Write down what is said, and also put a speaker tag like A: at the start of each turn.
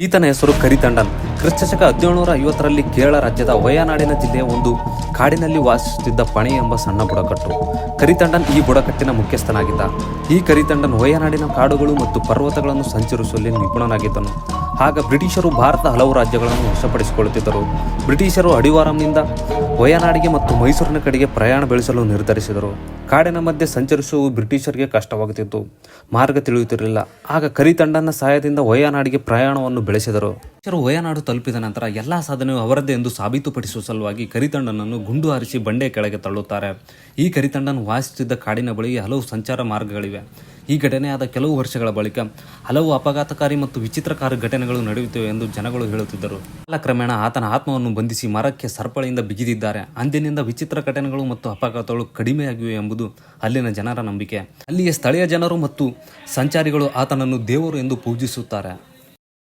A: ಈತನ ಹೆಸರು ಕರಿತಂಡನ್. ಕ್ರಿಸ್ತಶಕ 1750ರಲ್ಲಿ ಕೇರಳ ರಾಜ್ಯದ ವಯನಾಡಿನ ಜಿಲ್ಲೆಯ ಒಂದು ಕಾಡಿನಲ್ಲಿ ವಾಸಿಸುತ್ತಿದ್ದ ಪಣಿ ಎಂಬ ಸಣ್ಣ ಬುಡಕಟ್ಟು. ಕರಿತಂಡನ್ ಈ ಬುಡಕಟ್ಟಿನ ಮುಖ್ಯಸ್ಥನಾಗಿದ್ದ. ಈ ಕರಿತಂಡನ್ ವಯನಾಡಿನ ಕಾಡುಗಳು ಮತ್ತು ಪರ್ವತಗಳನ್ನು ಸಂಚರಿಸುವಲ್ಲಿ ನಿಪುಣನಾಗಿದ್ದನು. ಆಗ ಬ್ರಿಟಿಷರು ಭಾರತದ ಹಲವು ರಾಜ್ಯಗಳನ್ನು ವಶಪಡಿಸಿಕೊಳ್ಳುತ್ತಿದ್ದರು. ಬ್ರಿಟಿಷರು ಅಡಿವಾರಂನಿಂದ ವಯನಾಡಿಗೆ ಮತ್ತು ಮೈಸೂರಿನ ಕಡೆಗೆ ಪ್ರಯಾಣ ಬೆಳೆಸಲು ನಿರ್ಧರಿಸಿದರು. ಕಾಡಿನ ಮಧ್ಯೆ ಸಂಚರಿಸುವುದು ಬ್ರಿಟಿಷರಿಗೆ ಕಷ್ಟವಾಗುತ್ತಿತ್ತು. ಮಾರ್ಗ ತಿಳಿಯುತ್ತಿರಲಿಲ್ಲ. ಆಗ ಕರಿತಂಡನ್ನ ಸಹಾಯದಿಂದ ವಯನಾಡಿಗೆ ಪ್ರಯಾಣವನ್ನು ಬೆಳೆಸಿದರು. ಬ್ರಿಟಿಷರು ವಯನಾಡು ತಲುಪಿದ ನಂತರ ಎಲ್ಲಾ ಸಾಧನೆಯು ಅವರದ್ದೇ ಎಂದು ಸಾಬೀತುಪಡಿಸುವ ಸಲುವಾಗಿ ಕರಿತಂಡನನ್ನು ಗುಂಡು ಹಾರಿಸಿ ಬಂಡೆಯ ಕೆಳಗೆ ತಳ್ಳುತ್ತಾರೆ. ಈ ಕರಿತಂಡನ್ ವಾಸಿಸುತ್ತಿದ್ದ ಕಾಡಿನ ಬಳಿ ಹಲವು ಸಂಚಾರ ಮಾರ್ಗಗಳಿವೆ. ಈ ಘಟನೆಯಾದ ಕೆಲವು ವರ್ಷಗಳ ಬಳಿಕ ಹಲವು ಅಪಘಾತಕಾರಿ ಮತ್ತು ವಿಚಿತ್ರಕಾರಿ ಘಟನೆಗಳು ನಡೆಯುತ್ತಿವೆ ಎಂದು ಜನಗಳು ಹೇಳುತ್ತಿದ್ದರು. ಕಾಲಕ್ರಮೇಣ ಆತನ ಆತ್ಮವನ್ನು ಬಂಧಿಸಿ ಮರಕ್ಕೆ ಸರಪಳಿಯಿಂದ ಬಿಗಿದಿದ್ದಾರೆ. ಅಂದಿನಿಂದ ವಿಚಿತ್ರ ಘಟನೆಗಳು ಮತ್ತು ಅಪಘಾತಗಳು ಕಡಿಮೆಯಾಗಿವೆ ಎಂಬುದು ಅಲ್ಲಿನ ಜನರ ನಂಬಿಕೆ. ಅಲ್ಲಿಯ ಸ್ಥಳೀಯ ಜನರು ಮತ್ತು ಸಂಚಾರಿಗಳು ಆತನನ್ನು ದೇವರು ಎಂದು ಪೂಜಿಸುತ್ತಾರೆ.